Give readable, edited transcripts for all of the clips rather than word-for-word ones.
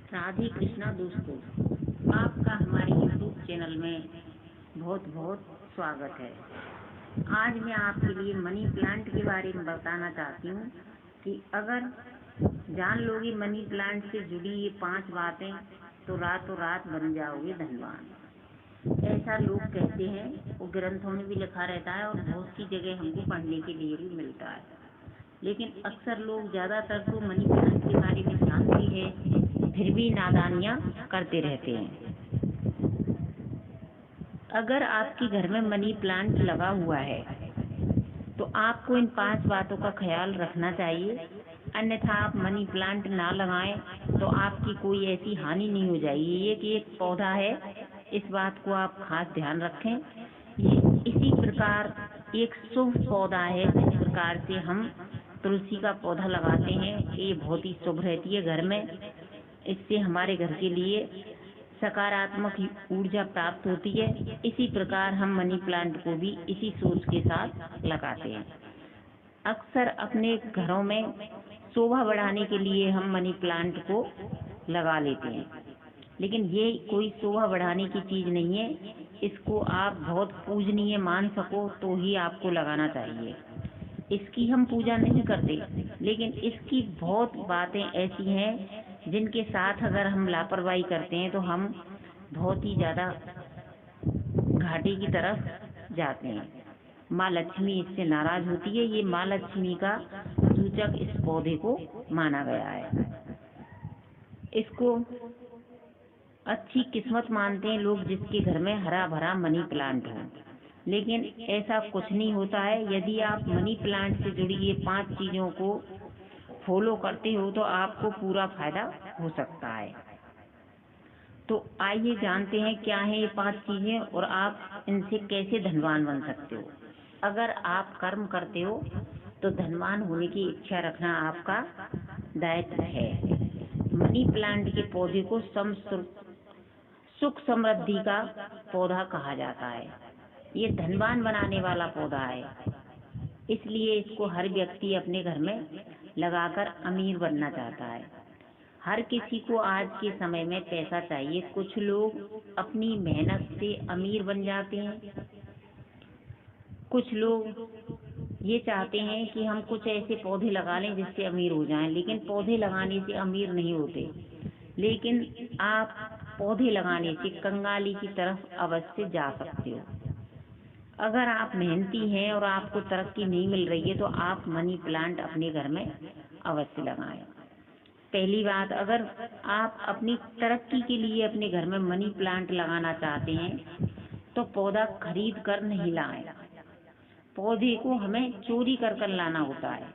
राधे कृष्णा दोस्तों, आपका हमारे YouTube चैनल में बहुत बहुत स्वागत है। आज मैं आपके लिए मनी प्लांट के बारे में बताना चाहती हूँ कि अगर जान लोगे मनी प्लांट से जुड़ी ये 5 बातें तो रातों रात बन जाओगे धनवान। ऐसा लोग कहते हैं, वो ग्रंथों में भी लिखा रहता है और बहुत सी जगह हमको पढ़ने के लिए भी मिलता है। लेकिन अक्सर लोग ज़्यादातर तो मनी प्लांट के बारे में जानते हैं, फिर भी नादानियाँ करते रहते हैं। अगर आपके घर में मनी प्लांट लगा हुआ है तो आपको इन 5 बातों का ख्याल रखना चाहिए, अन्यथा आप मनी प्लांट ना लगाएं तो आपकी कोई ऐसी हानि नहीं हो जाएगी। ये कि एक पौधा है, इस बात को आप खास ध्यान रखें। ये इसी प्रकार एक शुभ पौधा है, जिस प्रकार से हम तुलसी का पौधा लगाते हैं, ये बहुत ही शुभ रहती है घर में। इससे हमारे घर के लिए सकारात्मक ऊर्जा प्राप्त होती है। इसी प्रकार हम मनी प्लांट को भी इसी सोच के साथ लगाते हैं। अक्सर अपने घरों में शोभा बढ़ाने के लिए हम मनी प्लांट को लगा लेते हैं, लेकिन ये कोई शोभा बढ़ाने की चीज़ नहीं है। इसको आप बहुत पूजनीय मान सको तो ही आपको लगाना चाहिए। इसकी हम पूजा नहीं करते, लेकिन इसकी बहुत बातें ऐसी हैं जिनके साथ अगर हम लापरवाही करते हैं तो हम बहुत ही ज़्यादा घाटे की तरफ जाते हैं। माँ लक्ष्मी इससे नाराज होती है। ये माँ लक्ष्मी का सूचक इस पौधे को माना गया है। इसको अच्छी किस्मत मानते हैं लोग जिसके घर में हरा भरा मनी प्लांट हो, लेकिन ऐसा कुछ नहीं होता है। यदि आप मनी प्लांट से जुड़ी ये 5 चीज़ों को फॉलो करते हो तो आपको पूरा फायदा हो सकता है। तो आइए जानते हैं क्या है ये 5 चीज़ें और आप इनसे कैसे धनवान बन सकते हो। अगर आप कर्म करते हो तो धनवान होने की इच्छा रखना आपका दायित्व है। मनी प्लांट के पौधे को सुख समृद्धि का पौधा कहा जाता है। ये धनवान बनाने वाला पौधा है, इसलिए इसको हर व्यक्ति अपने घर में लगाकर अमीर बनना चाहता है। हर किसी को आज के समय में पैसा चाहिए। कुछ लोग अपनी मेहनत से अमीर बन जाते हैं, कुछ लोग ये चाहते हैं कि हम कुछ ऐसे पौधे लगा लें जिससे अमीर हो जाएं, लेकिन पौधे लगाने से अमीर नहीं होते। लेकिन आप पौधे लगाने से कंगाली की तरफ अवश्य जा सकते हो। अगर आप मेहनती हैं और आपको तरक्की नहीं मिल रही है तो आप मनी प्लांट अपने घर में अवश्य लगाएं। पहली बात, अगर आप अपनी तरक्की के लिए अपने घर में मनी प्लांट लगाना चाहते हैं तो पौधा खरीद कर नहीं लाएं। पौधे को हमें चोरी कर लाना होता है,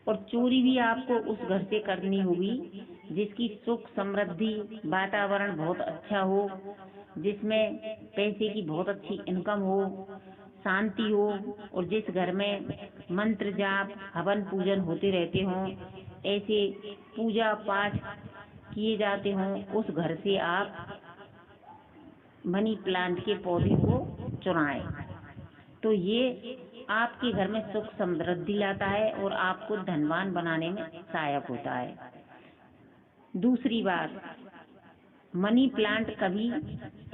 और चोरी भी आपको उस घर से करनी होगी जिसकी सुख समृद्धि वातावरण बहुत अच्छा हो, जिसमें पैसे की बहुत अच्छी इनकम हो, शांति हो, और जिस घर में मंत्र जाप हवन पूजन होते रहते हों, ऐसे पूजा पाठ किए जाते हों, उस घर से आप मनी प्लांट के पौधे को चुराएं। तो ये आपके घर में सुख समृद्धि लाता है और आपको धनवान बनाने में सहायक होता है। दूसरी बात, मनी प्लांट कभी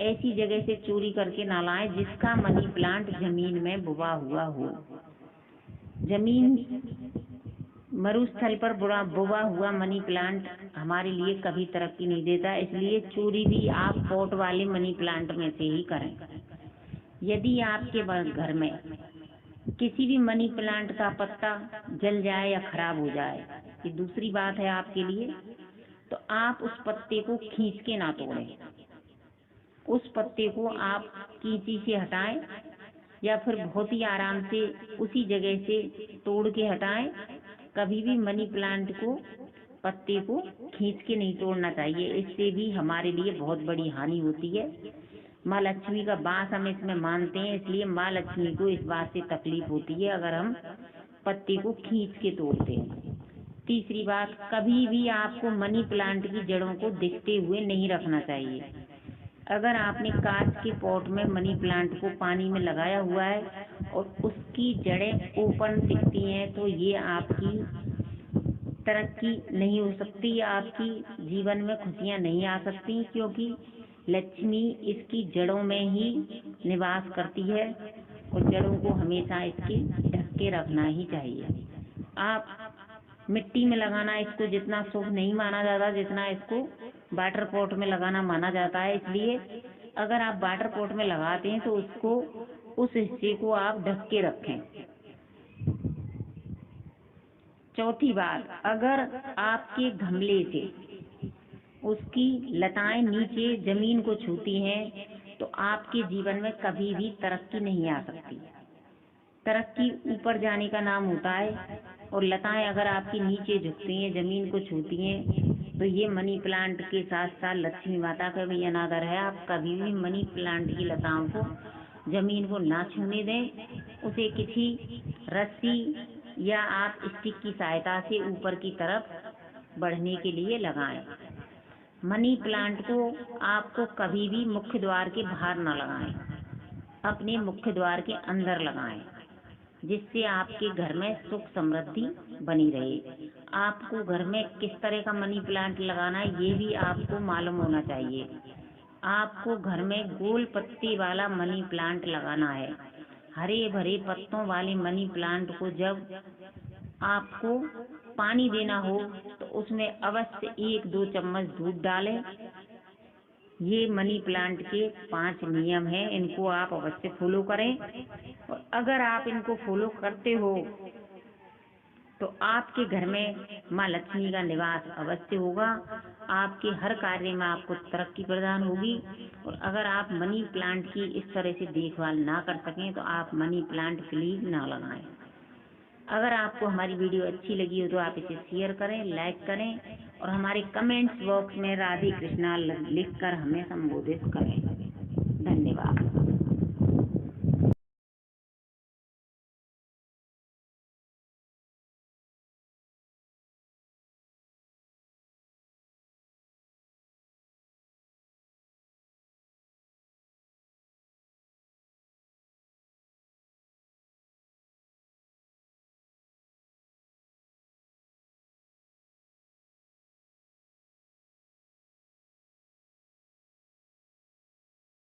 ऐसी जगह से चोरी करके ना लाएं जिसका मनी प्लांट जमीन में बुवा हुआ हो। जमीन मरुस्थल पर बुवा हुआ मनी प्लांट हमारे लिए कभी तरक्की नहीं देता, इसलिए चोरी भी आप पॉट वाले मनी प्लांट में से ही करें। यदि आपके घर में किसी भी मनी प्लांट का पत्ता जल जाए या खराब हो जाए, ये दूसरी बात है आपके लिए, तो आप उस पत्ते को खींच के ना तोड़ें। उस पत्ते को आप कींची से हटाएं या फिर बहुत ही आराम से उसी जगह से तोड़ के हटाएं। कभी भी मनी प्लांट को पत्ते को खींच के नहीं तोड़ना चाहिए, इससे भी हमारे लिए बहुत बड़ी हानि होती है। माँ लक्ष्मी का वास हम इसमें मानते हैं, इसलिए माँ लक्ष्मी को इस बात से तकलीफ होती है अगर हम पत्ते को खींच के तोड़ते हैं। तीसरी बात, कभी भी आपको मनी प्लांट की जड़ों को दिखते हुए नहीं रखना चाहिए। अगर आपने कांच के पॉट में मनी प्लांट को पानी में लगाया हुआ है और उसकी जड़ें ओपन दिखती हैं तो ये आपकी तरक्की नहीं हो सकती, आपकी जीवन में खुशियाँ नहीं आ सकती, क्योंकि लक्ष्मी इसकी जड़ों में ही निवास करती है और जड़ों को हमेशा इसके ढक के रखना ही चाहिए। आप मिट्टी में लगाना इसको जितना शुभ नहीं माना जाता, जितना इसको वाटर पॉट में लगाना माना जाता है। इसलिए अगर आप वाटर पॉट में लगाते हैं तो उसको, उस हिस्से को आप ढक के रखें। चौथी बात, अगर आपके गमले से उसकी लताएं नीचे जमीन को छूती हैं तो आपके जीवन में कभी भी तरक्की नहीं आ सकती। तरक्की ऊपर जाने का नाम होता है, और लताएं अगर आपकी नीचे झुकती हैं, जमीन को छूती हैं, तो ये मनी प्लांट के साथ साथ लक्ष्मी माता का भी अनादर है। आप कभी भी मनी प्लांट की लताओं को जमीन को ना छूने दें। उसे किसी रस्सी या आप स्टिक की सहायता से ऊपर की तरफ बढ़ने के लिए लगाएं। मनी प्लांट को आपको कभी भी मुख्य द्वार के बाहर ना लगाएं, अपने मुख्य द्वार के अंदर लगाएं, जिससे आपके घर में सुख समृद्धि बनी रहे। आपको घर में किस तरह का मनी प्लांट लगाना है ये भी आपको मालूम होना चाहिए। आपको घर में गोल पत्ते वाला मनी प्लांट लगाना है। हरे भरे पत्तों वाले मनी प्लांट को जब आपको पानी देना हो तो उसमें अवश्य 1-2 चम्मच दूध डालें। ये मनी प्लांट के 5 नियम हैं, इनको आप अवश्य फॉलो करें। और अगर आप इनको फॉलो करते हो तो आपके घर में माँ लक्ष्मी का निवास अवश्य होगा। आपके हर कार्य में आपको तरक्की प्रदान होगी। और अगर आप मनी प्लांट की इस तरह से देखभाल ना कर सकें तो आप मनी प्लांट प्लीज ना लगाएं। अगर आपको हमारी वीडियो अच्छी लगी हो तो आप इसे शेयर करें, लाइक करें और हमारे कमेंट्स बॉक्स में राधे कृष्णा लिखकर हमें संबोधित करें। धन्यवाद।